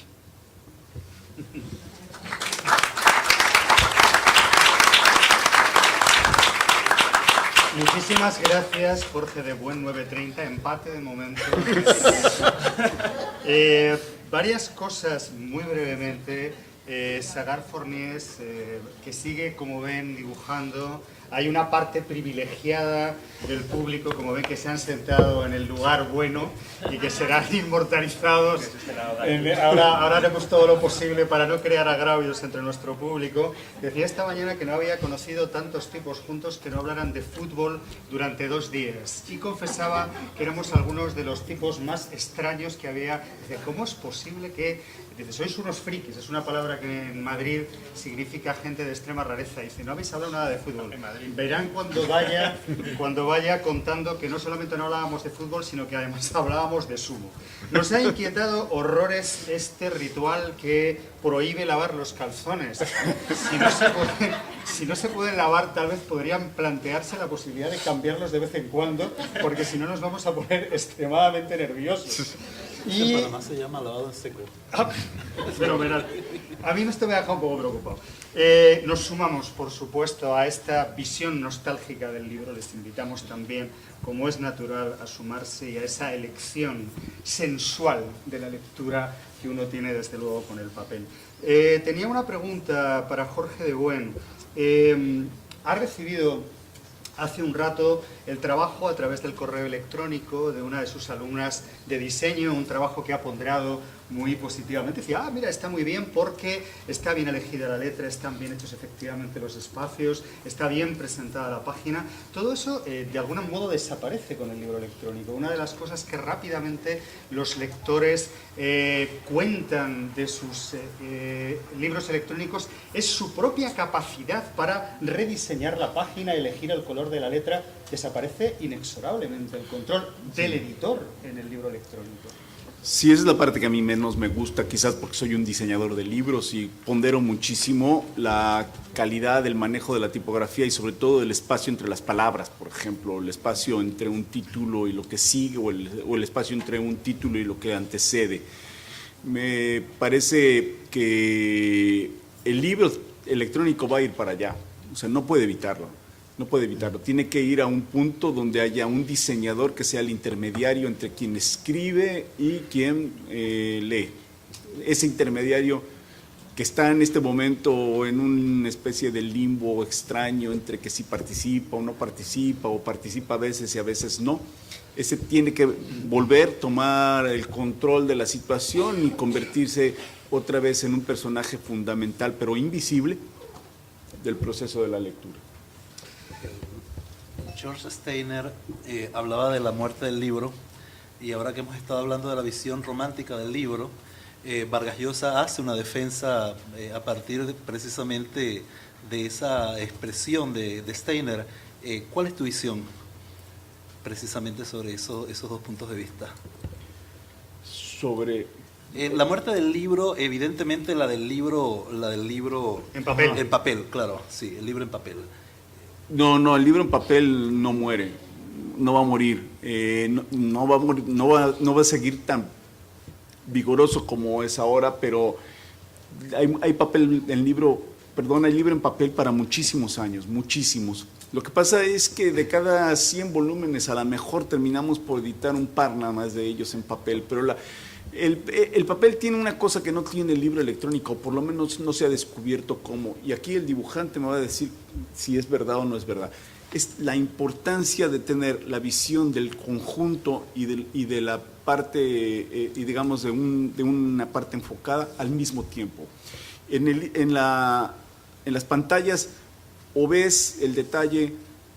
Muchísimas gracias, Jorge de Buen 930, empate de momento. Varias cosas muy brevemente. Sagar Forniés, que sigue, como ven, dibujando. Hay una parte privilegiada del público, como ven, que se han sentado en el lugar bueno y que serán inmortalizados. Ahora haremos todo lo posible para no crear agravios entre nuestro público. Decía esta mañana que no había conocido tantos tipos juntos que no hablaran de fútbol durante 2 días. Y confesaba que éramos algunos de los tipos más extraños que había. Dice, ¿cómo es posible que... Dice, sois unos frikis, es una palabra que en Madrid significa gente de extrema rareza. Dice, no habéis hablado nada de fútbol. Verán cuando vaya contando que no solamente no hablábamos de fútbol, sino que además hablábamos de sumo. Nos ha inquietado horrores este ritual que prohíbe lavar los calzones. Si no se pueden lavar, tal vez podrían plantearse la posibilidad de cambiarlos de vez en cuando, porque si no nos vamos a poner extremadamente nerviosos. Y en Panamá se llama lavado en seco. Fenomenal. A mí esto me ha dejado un poco preocupado. Nos sumamos, por supuesto, a esta visión nostálgica del libro. Les invitamos también, como es natural, a sumarse y a esa elección sensual de la lectura que uno tiene, desde luego, con el papel. Tenía una pregunta para Jorge de Buen. Ha recibido hace un rato el trabajo a través del correo electrónico de una de sus alumnas de diseño, un trabajo que ha ponderado muy positivamente. Decía, mira, está muy bien porque está bien elegida la letra, están bien hechos efectivamente los espacios, está bien presentada la página. Todo eso de algún modo desaparece con el libro electrónico. Una de las cosas que rápidamente los lectores cuentan de sus libros electrónicos es su propia capacidad para rediseñar la página, elegir el color de la letra. Desaparece inexorablemente el control del editor en el libro electrónico. Sí, esa es la parte que a mí menos me gusta, quizás porque soy un diseñador de libros y pondero muchísimo la calidad del manejo de la tipografía y sobre todo el espacio entre las palabras, por ejemplo, el espacio entre un título y lo que sigue o el espacio entre un título y lo que antecede. Me parece que el libro electrónico va a ir para allá, o sea, no puede evitarlo. No puede evitarlo, tiene que ir a un punto donde haya un diseñador que sea el intermediario entre quien escribe y quien lee. Ese intermediario que está en este momento en una especie de limbo extraño entre que si participa o no participa, o participa a veces y a veces no, ese tiene que volver, tomar el control de la situación y convertirse otra vez en un personaje fundamental, pero invisible, del proceso de la lectura. George Steiner hablaba de la muerte del libro, y ahora que hemos estado hablando de la visión romántica del libro, Vargas Llosa hace una defensa a partir precisamente de esa expresión de Steiner. ¿Cuál es tu visión precisamente sobre esos 2 puntos de vista? Sobre... la muerte del libro, evidentemente la del libro en papel. En papel, claro, sí, el libro en papel. No, el libro en papel no muere, no va a morir, no va a seguir tan vigoroso como es ahora, pero hay papel en libro, hay libro en papel para muchísimos años, muchísimos. Lo que pasa es que de cada 100 volúmenes a lo mejor terminamos por editar un par nada más de ellos en papel, pero el papel tiene una cosa que no tiene el libro electrónico, por lo menos no se ha descubierto cómo, y aquí el dibujante me va a decir si es verdad o no es verdad. Es la importancia de tener la visión del conjunto y de la parte, y digamos de una parte enfocada al mismo tiempo. En las pantallas o ves el detalle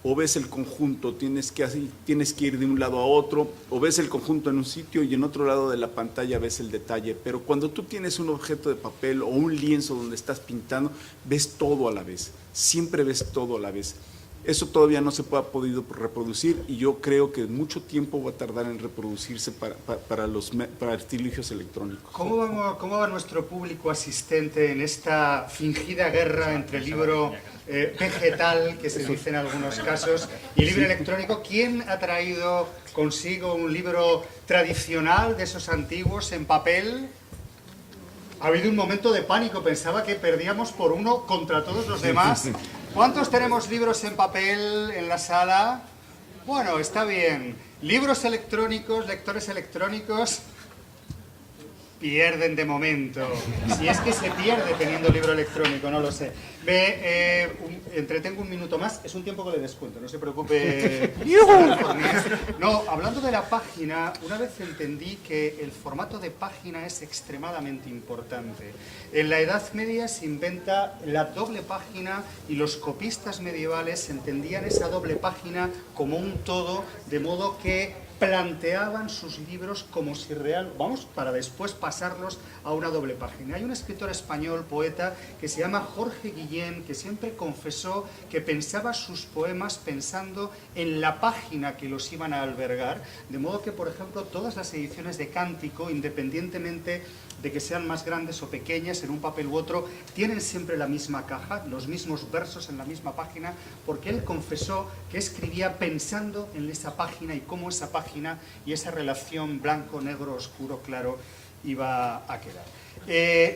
o ves el conjunto, tienes que ir de un lado a otro, o ves el conjunto en un sitio y en otro lado de la pantalla ves el detalle, pero cuando tú tienes un objeto de papel o un lienzo donde estás pintando, ves todo a la vez, siempre ves todo a la vez. Eso todavía no se ha podido reproducir y yo creo que mucho tiempo va a tardar en reproducirse para artilugios electrónicos. ¿Cómo va nuestro público asistente en esta fingida guerra entre el libro vegetal, que se dice en algunos casos, y el libro electrónico? ¿Quién ha traído consigo un libro tradicional de esos antiguos en papel? Ha habido un momento de pánico, pensaba que perdíamos por uno contra todos los demás. ¿Cuántos tenemos libros en papel en la sala? Bueno, está bien. Libros electrónicos, lectores electrónicos, pierden de momento. Si es que se pierde teniendo libro electrónico, no lo sé. Entretengo un minuto más, es un tiempo que le descuento, no se preocupe. No, hablando de la página, una vez entendí que el formato de página es extremadamente importante. En la Edad Media se inventa la doble página y los copistas medievales entendían esa doble página como un todo, de modo que planteaban sus libros como si para después pasarlos a una doble página. Hay un escritor español, poeta, que se llama Jorge Guillén, que siempre confesó que pensaba sus poemas pensando en la página que los iban a albergar, de modo que, por ejemplo, todas las ediciones de Cántico, independientemente de que sean más grandes o pequeñas, en un papel u otro, tienen siempre la misma caja, los mismos versos en la misma página, porque él confesó que escribía pensando en esa página y cómo esa página y esa relación blanco, negro, oscuro, claro, iba a quedar.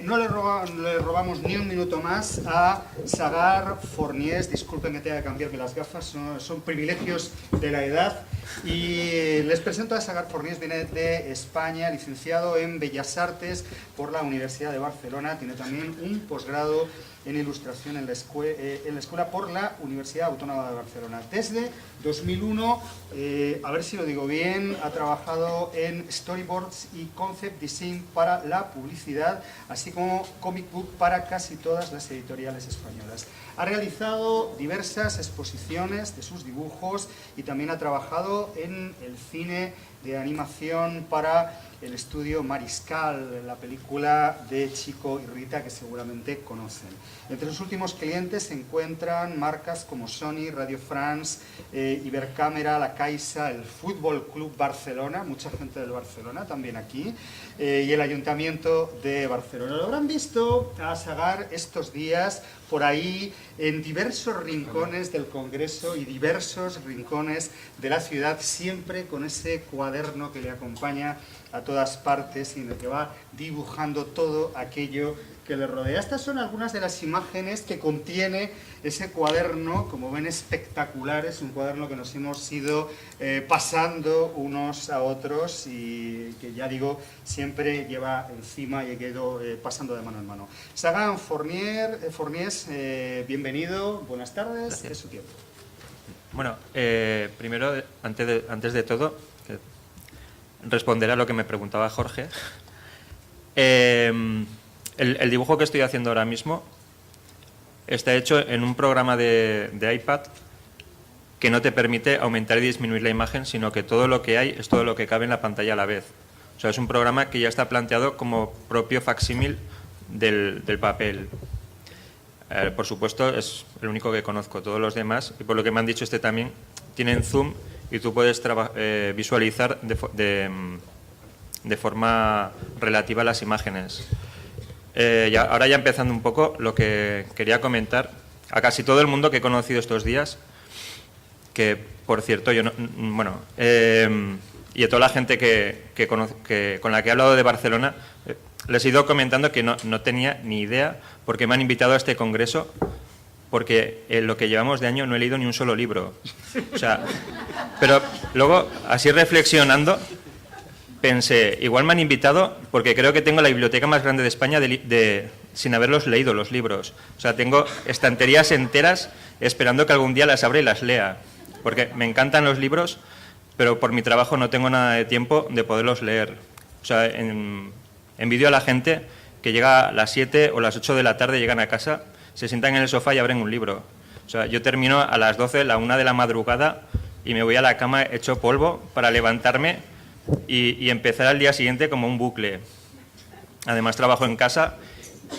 No le robamos ni un minuto más a Sagar Forniés. Disculpen que tenga que cambiarme las gafas, son privilegios de la edad. Y les presento a Sagar Forniés, viene de España, licenciado en Bellas Artes por la Universidad de Barcelona. Tiene también un posgrado en Ilustración en la escuela por la Universidad Autónoma de Barcelona. Desde 2001, a ver si lo digo bien, ha trabajado en storyboards y concept design para la publicidad, así como comic book para casi todas las editoriales españolas. Ha realizado diversas exposiciones de sus dibujos y también ha trabajado en el cine de animación para el estudio Mariscal, la película de Chico y Rita que seguramente conocen. Entre sus últimos clientes se encuentran marcas como Sony, Radio France, Ibercámara, La Caixa, el Fútbol Club Barcelona, mucha gente del Barcelona también aquí, y el Ayuntamiento de Barcelona. Lo habrán visto a Sagar estos días por ahí en diversos rincones del Congreso y diversos rincones de la ciudad, siempre con ese cuaderno que le acompaña a todas partes y en el que va dibujando todo aquello que le rodea. Estas son algunas de las imágenes que contiene ese cuaderno, como ven, espectaculares, un cuaderno que nos hemos ido pasando unos a otros y que, ya digo, siempre lleva encima y he ido pasando de mano en mano. Sagar Forniés, bienvenido, buenas tardes, gracias. Es su tiempo. Bueno, primero, antes de todo, responder a lo que me preguntaba Jorge. El dibujo que estoy haciendo ahora mismo está hecho en un programa de iPad que no te permite aumentar y disminuir la imagen, sino que todo lo que hay es todo lo que cabe en la pantalla a la vez. O sea, es un programa que ya está planteado como propio facsímil del papel. Por supuesto, es el único que conozco. Todos los demás, y por lo que me han dicho también, tienen zoom y tú puedes visualizar de forma relativa las imágenes. Ahora ya empezando un poco, lo que quería comentar a casi todo el mundo que he conocido estos días, que por cierto yo no, y a toda la gente con la que he hablado de Barcelona, les he ido comentando que no tenía ni idea porque me han invitado a este congreso, porque en lo que llevamos de año no he leído ni un solo libro. O sea, pero luego, así reflexionando, pensé, igual me han invitado porque creo que tengo la biblioteca más grande de España sin haberlos leído los libros. O sea, tengo estanterías enteras esperando que algún día las abra y las lea. Porque me encantan los libros, pero por mi trabajo no tengo nada de tiempo de poderlos leer. O sea, envidio a la gente que llega a las 7 o las 8 de la tarde, llegan a casa, se sientan en el sofá y abren un libro. O sea, yo termino a las 12, la 1 de la madrugada y me voy a la cama hecho polvo para levantarme y empezar al día siguiente como un bucle. Además trabajo en casa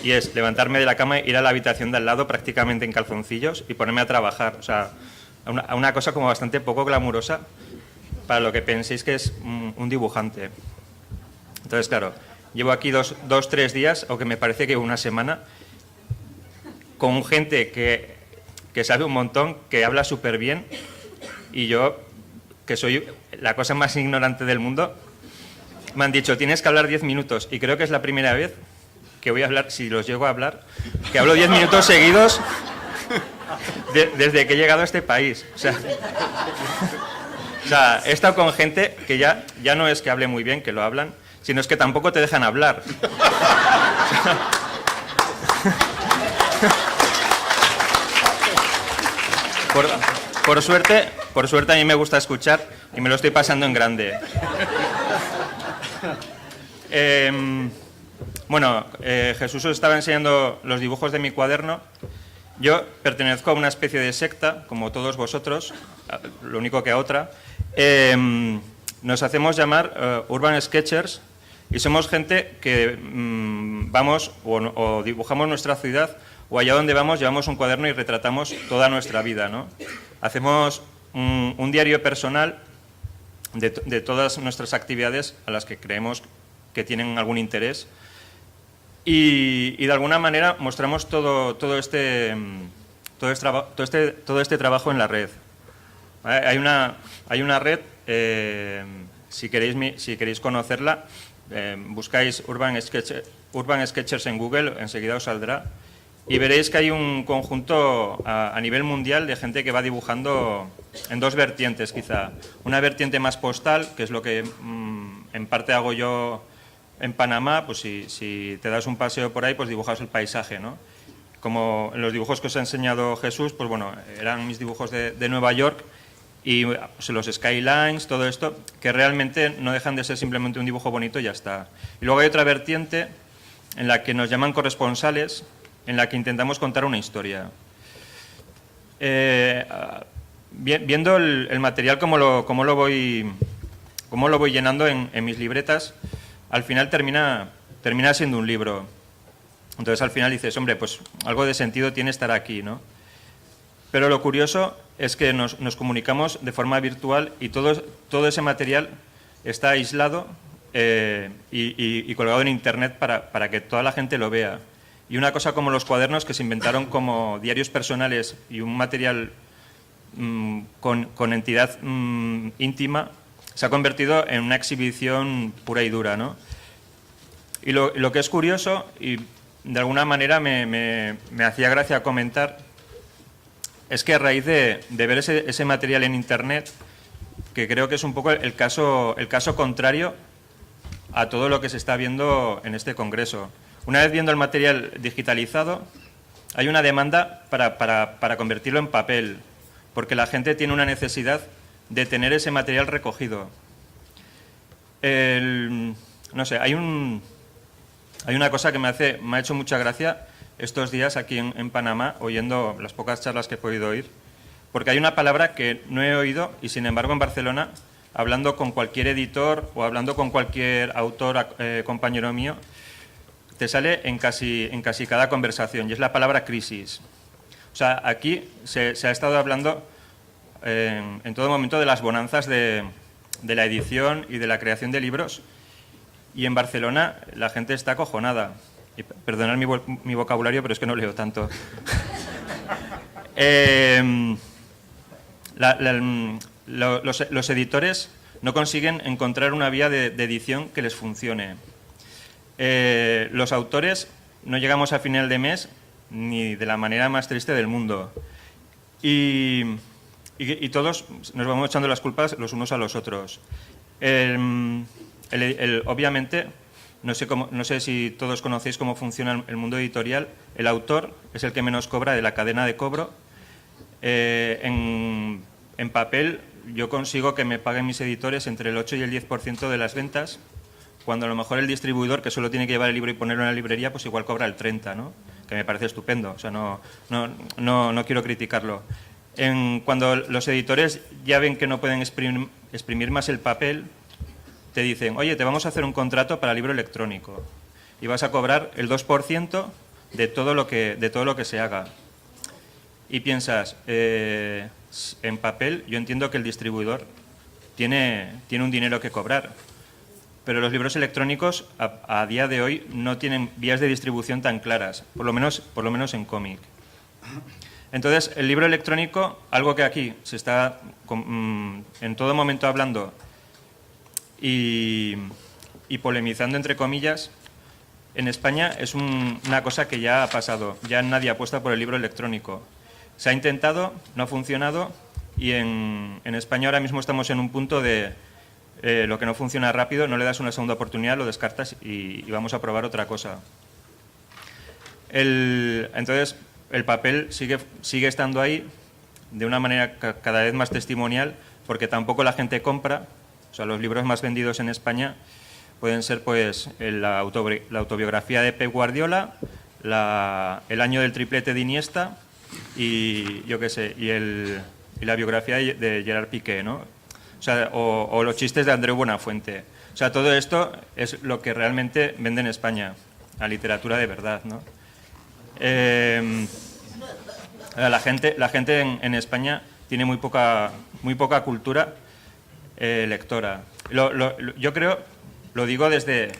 y es levantarme de la cama, ir a la habitación de al lado prácticamente en calzoncillos y ponerme a trabajar. O sea, a una cosa como bastante poco glamurosa para lo que penséis que es un dibujante. Entonces, claro, llevo aquí 2-3 días, o que me parece que una semana, con gente que sabe un montón, que habla súper bien, y yo, que soy la cosa más ignorante del mundo, me han dicho, tienes que hablar 10 minutos, y creo que es la primera vez que voy a hablar, si los llego a hablar, que hablo 10 minutos seguidos desde que he llegado a este país. O sea, he estado con gente que ya no es que hable muy bien, que lo hablan, sino es que tampoco te dejan hablar. Por suerte a mí me gusta escuchar y me lo estoy pasando en grande. Jesús os estaba enseñando los dibujos de mi cuaderno. Yo pertenezco a una especie de secta, como todos vosotros, lo único que a otra. Nos hacemos llamar Urban Sketchers y somos gente que vamos o dibujamos nuestra ciudad o allá donde vamos llevamos un cuaderno y retratamos toda nuestra vida, ¿no? Hacemos un diario personal de todas nuestras actividades a las que creemos que tienen algún interés y de alguna manera mostramos todo este trabajo en la red. Hay una red, si queréis conocerla, buscáis Urban Sketchers en Google, enseguida os saldrá, y veréis que hay un conjunto a nivel mundial de gente que va dibujando en dos vertientes quizá. Una vertiente más postal, que es lo que en parte hago yo en Panamá, pues si te das un paseo por ahí, pues dibujas el paisaje, ¿no? Como en los dibujos que os ha enseñado Jesús, pues bueno, eran mis dibujos de Nueva York y pues, los skylines, todo esto, que realmente no dejan de ser simplemente un dibujo bonito y ya está. Y luego hay otra vertiente en la que nos llaman corresponsales, en la que intentamos contar una historia. Viendo el material cómo lo voy llenando en mis libretas, al final termina siendo un libro. Entonces al final dices, hombre, pues algo de sentido tiene estar aquí, ¿no? Pero lo curioso es que nos comunicamos de forma virtual y todo ese material está aislado y colgado en Internet para que toda la gente lo vea. Y una cosa como los cuadernos, que se inventaron como diarios personales y un material con entidad íntima, se ha convertido en una exhibición pura y dura, ¿no? Y lo que es curioso, y de alguna manera me hacía gracia comentar, es que a raíz de ver ese material en Internet, que creo que es un poco el caso contrario a todo lo que se está viendo en este congreso. Una vez viendo el material digitalizado, hay una demanda para convertirlo en papel, porque la gente tiene una necesidad de tener ese material recogido. No sé, hay una cosa que me ha hecho mucha gracia estos días aquí en Panamá, oyendo las pocas charlas que he podido oír, porque hay una palabra que no he oído y, sin embargo, en Barcelona, hablando con cualquier editor o hablando con cualquier autor, compañero mío, te sale en casi cada conversación, y es la palabra crisis. O sea, aquí se ha estado hablando en todo momento de las bonanzas de la edición y de la creación de libros, y en Barcelona la gente está acojonada. Y perdonad mi vocabulario, pero es que no leo tanto. Los editores no consiguen encontrar una vía de edición que les funcione. Los autores no llegamos a final de mes ni de la manera más triste del mundo. Y todos nos vamos echando las culpas los unos a los otros. Obviamente, no sé si todos conocéis cómo funciona el mundo editorial. El autor es el que menos cobra de la cadena de cobro. En papel yo consigo que me paguen mis editores entre el 8 y el 10% de las ventas, cuando a lo mejor el distribuidor, que solo tiene que llevar el libro y ponerlo en la librería, pues igual cobra el 30%, ¿no? Que me parece estupendo, o sea, no quiero criticarlo. Cuando los editores ya ven que no pueden exprimir más el papel, te dicen, oye, te vamos a hacer un contrato para libro electrónico y vas a cobrar el 2% de todo lo que se haga. Y piensas, en papel yo entiendo que el distribuidor tiene un dinero que cobrar, pero los libros electrónicos a día de hoy no tienen vías de distribución tan claras, por lo menos en cómic. Entonces, el libro electrónico, algo que aquí se está en todo momento hablando y polemizando, entre comillas, en España es una cosa que ya ha pasado. Ya nadie apuesta por el libro electrónico. Se ha intentado, no ha funcionado, y en España ahora mismo estamos en un punto de lo que no funciona rápido, no le das una segunda oportunidad, lo descartas y vamos a probar otra cosa. Entonces, el papel sigue estando ahí de una manera cada vez más testimonial, porque tampoco la gente compra. O sea, los libros más vendidos en España pueden ser pues la autobiografía de Pep Guardiola, el año del triplete de Iniesta y yo qué sé, y la biografía de Gerard Piqué, ¿no? O sea, o los chistes de Andreu Buenafuente. O sea, todo esto es lo que realmente vende en España, la literatura de verdad, ¿no? La gente en España tiene muy poca cultura lectora. Yo creo, lo digo desde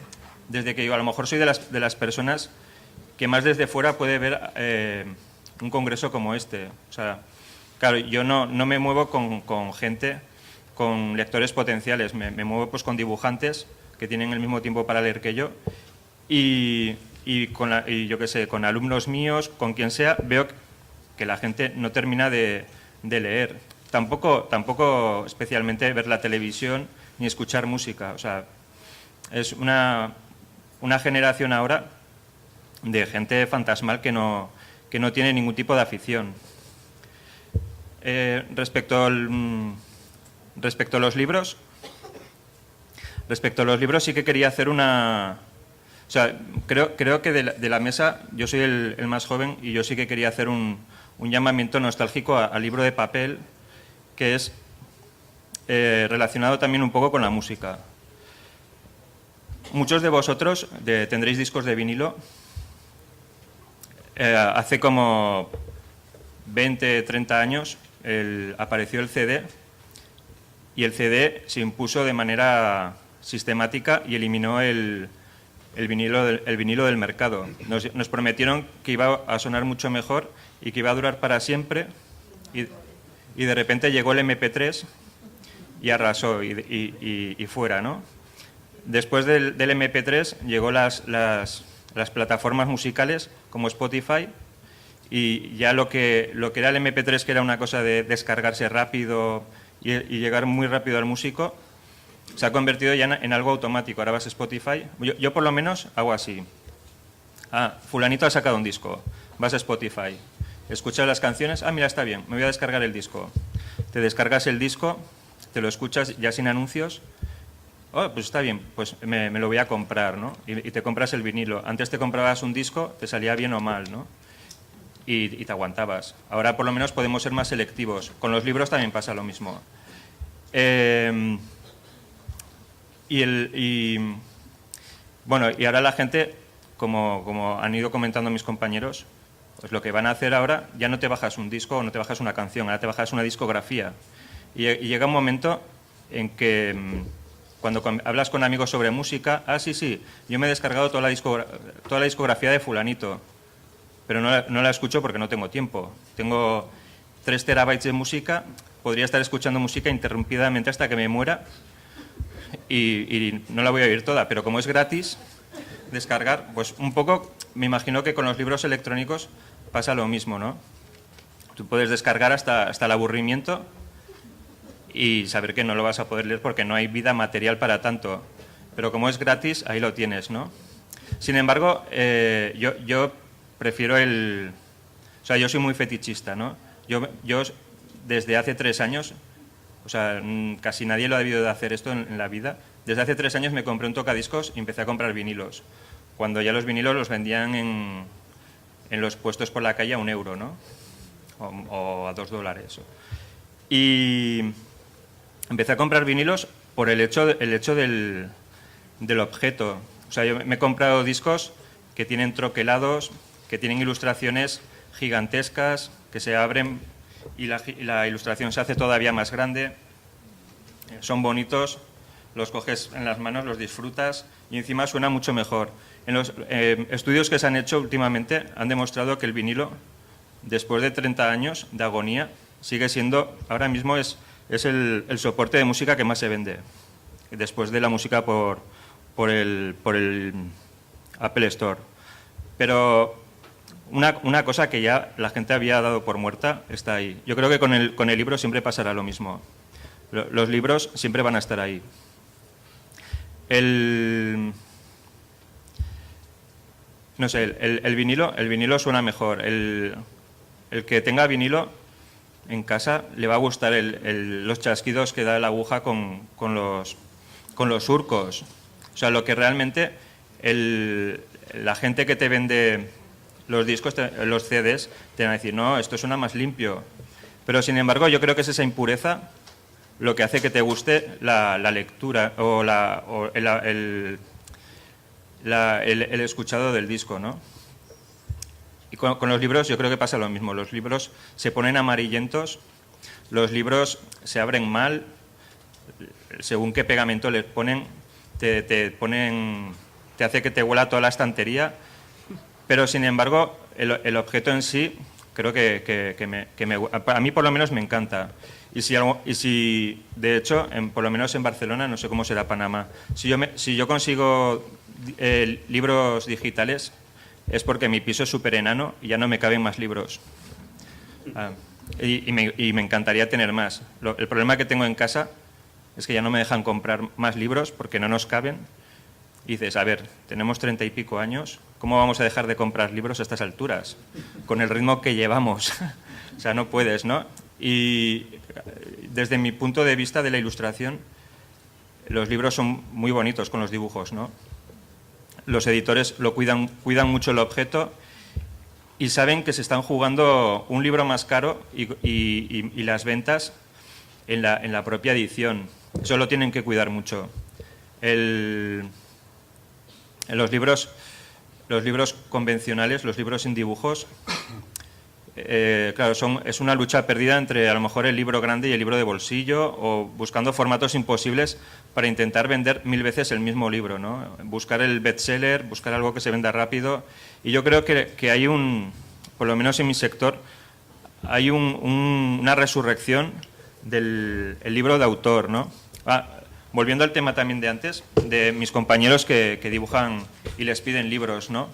que yo a lo mejor soy de las personas que más desde fuera puede ver un congreso como este. O sea, claro, yo no me muevo con gente, con lectores potenciales, me muevo pues con dibujantes que tienen el mismo tiempo para leer que yo y yo qué sé, con alumnos míos, con quien sea, veo que la gente no termina de leer. Tampoco especialmente ver la televisión ni escuchar música. O sea, es una generación ahora de gente fantasmal que no tiene ningún tipo de afición. Respecto a los libros, sí que quería hacer una... O sea, creo que de la mesa yo soy el más joven y yo sí que quería hacer un llamamiento nostálgico al libro de papel, que es relacionado también un poco con la música. Muchos de vosotros tendréis discos de vinilo. Hace como 20, 30 años apareció el CD y el CD se impuso de manera sistemática y eliminó el vinilo del mercado. Nos prometieron que iba a sonar mucho mejor y que iba a durar para siempre y de repente llegó el MP3 y arrasó y fuera, ¿no? Después del MP3 llegó las plataformas musicales como Spotify y ya lo que era el MP3, que era una cosa de descargarse rápido y llegar muy rápido al músico, se ha convertido ya en algo automático. Ahora vas a Spotify. Yo por lo menos hago así. Fulanito ha sacado un disco. Vas a Spotify. Escuchas las canciones. Mira, está bien. Me voy a descargar el disco. Te descargas el disco, te lo escuchas ya sin anuncios. Pues está bien, pues me lo voy a comprar, ¿no? Y te compras el vinilo. Antes te comprabas un disco, te salía bien o mal, ¿no? Y te aguantabas. Ahora por lo menos podemos ser más selectivos. Con los libros también pasa lo mismo. Bueno, y ahora la gente, como han ido comentando mis compañeros, pues lo que van a hacer ahora, ya no te bajas un disco o no te bajas una canción, ahora te bajas una discografía. Y llega un momento en que cuando hablas con amigos sobre música, sí, yo me he descargado toda la discografía de fulanito, pero no la escucho porque no tengo tiempo. Tengo 3 terabytes de música, podría estar escuchando música interrumpidamente hasta que me muera y no la voy a oír toda, pero como es gratis descargar, pues un poco me imagino que con los libros electrónicos pasa lo mismo, ¿no? Tú puedes descargar hasta el aburrimiento y saber que no lo vas a poder leer porque no hay vida material para tanto. Pero como es gratis, ahí lo tienes, ¿no? Sin embargo, yo prefiero o sea, yo soy muy fetichista, ¿no? Yo desde hace 3 años, o sea, casi nadie lo ha debido de hacer esto en la vida. Desde hace 3 años me compré un tocadiscos y empecé a comprar vinilos. Cuando ya los vinilos los vendían en los puestos por la calle a €1, ¿no? O a $2. Y empecé a comprar vinilos por el hecho del objeto. O sea, yo me he comprado discos que tienen troquelados, que tienen ilustraciones gigantescas, que se abren y la ilustración se hace todavía más grande. Son bonitos, los coges en las manos, los disfrutas y encima suena mucho mejor. En los estudios que se han hecho últimamente han demostrado que el vinilo, después de 30 años de agonía, sigue siendo, ahora mismo es el soporte de música que más se vende, después de la música por el Apple Store. Pero una cosa que ya la gente había dado por muerta está ahí. Yo creo que con el libro siempre pasará lo mismo. Los libros siempre van a estar ahí. No sé, el vinilo suena mejor. El que tenga vinilo en casa le va a gustar los chasquidos que da la aguja con los surcos. O sea, lo que realmente la gente que te vende los discos, los CDs, te van a decir, no, esto suena más limpio. Pero, sin embargo, yo creo que es esa impureza lo que hace que te guste la lectura o el escuchado del disco, ¿no? Y con los libros yo creo que pasa lo mismo. Los libros se ponen amarillentos, los libros se abren mal, según qué pegamento les ponen, te hace que te huela toda la estantería, pero sin embargo el objeto en sí creo que a mí por lo menos me encanta. Y si de hecho, por lo menos en Barcelona, no sé cómo será Panamá, si yo consigo libros digitales es porque mi piso es súper enano y ya no me caben más libros. Y me encantaría tener más. El problema que tengo en casa es que ya no me dejan comprar más libros porque no nos caben. Y dices, a ver, tenemos 30 y pico años, ¿cómo vamos a dejar de comprar libros a estas alturas? Con el ritmo que llevamos. O sea, no puedes, ¿no? Y desde mi punto de vista de la ilustración, los libros son muy bonitos con los dibujos, ¿no? Los editores cuidan mucho el objeto y saben que se están jugando un libro más caro y las ventas en la propia edición. Eso lo tienen que cuidar mucho. Los libros convencionales, los libros sin dibujos, claro, es una lucha perdida entre a lo mejor el libro grande y el libro de bolsillo, o buscando formatos imposibles para intentar vender 1000 veces el mismo libro, ¿no? Buscar el bestseller, buscar algo que se venda rápido. Y yo creo que hay por lo menos en mi sector, hay una resurrección del libro de autor, ¿no? Volviendo al tema también de antes, de mis compañeros que dibujan y les piden libros, ¿no?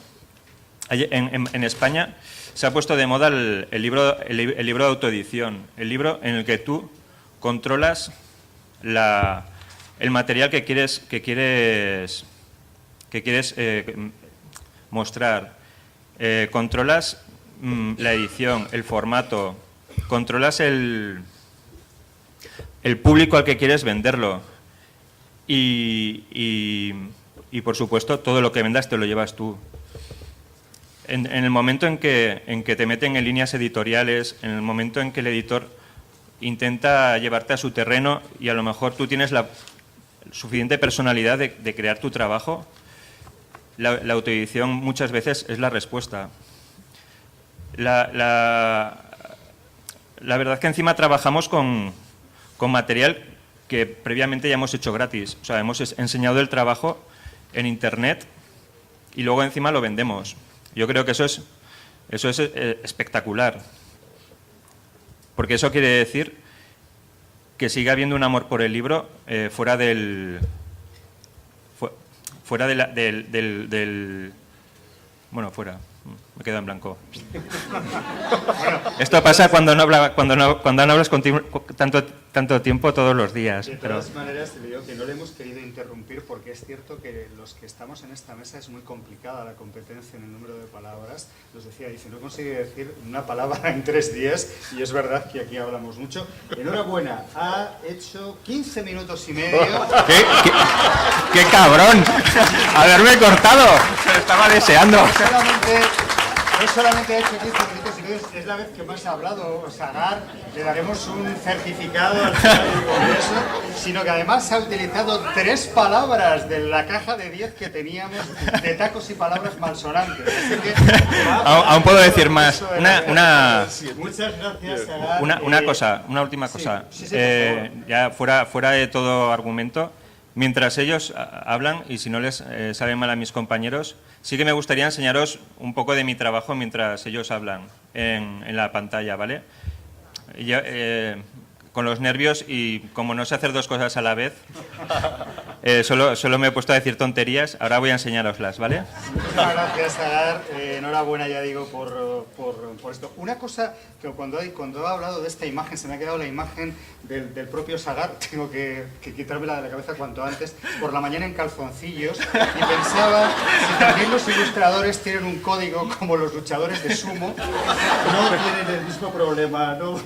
En España se ha puesto de moda el libro de autoedición, el libro en el que tú controlas el material que quieres mostrar, controlas la edición, el formato, controlas el público al que quieres venderlo. Y por supuesto, todo lo que vendas te lo llevas tú. En el momento en que te meten en líneas editoriales, en el momento en que el editor intenta llevarte a su terreno y a lo mejor tú tienes la suficiente personalidad de crear tu trabajo, la autoedición muchas veces es la respuesta. La verdad es que encima trabajamos con material que previamente ya hemos hecho gratis. O sea, hemos enseñado el trabajo en Internet y luego encima lo vendemos. Yo creo que eso es espectacular. Porque eso quiere decir que sigue habiendo un amor por el libro fuera del... Bueno, fuera. Me quedo en blanco. Esto pasa cuando no hablas tanto tiempo todos los días. De todas maneras, te digo que no le hemos querido interrumpir porque es cierto que los que estamos en esta mesa es muy complicada la competencia en el número de palabras. Nos decía, dice, no consigue decir una palabra en 3 días y es verdad que aquí hablamos mucho. Enhorabuena, ha hecho 15 minutos y medio. ¡Qué cabrón! ¡Haberme cortado! Se lo estaba deseando. No solamente ha hecho 15 minutos y medio, es la vez que más ha hablado Sagar, le daremos un certificado al final del Congreso, sino que además ha utilizado 3 palabras de la caja de 10 que teníamos de tacos y palabras malsonantes. Así que, aún puedo decir más. Muchas gracias, Sagar. Una última cosa. Sí, ya fuera de todo argumento, mientras ellos hablan, y si no les sabe mal a mis compañeros, sí que me gustaría enseñaros un poco de mi trabajo mientras ellos hablan en la pantalla, ¿vale? Yo, con los nervios y como no sé hacer 2 cosas a la vez, solo me he puesto a decir tonterías, ahora voy a enseñaroslas, ¿vale? Muchas gracias, Agar. Enhorabuena, ya digo, por esto. Una cosa que cuando he hablado de esta imagen, se me ha quedado la imagen del propio Sagar, tengo que quitármela de la cabeza cuanto antes, por la mañana en calzoncillos, y pensaba, si también los ilustradores tienen un código como los luchadores de sumo, no tienen el mismo problema, ¿no?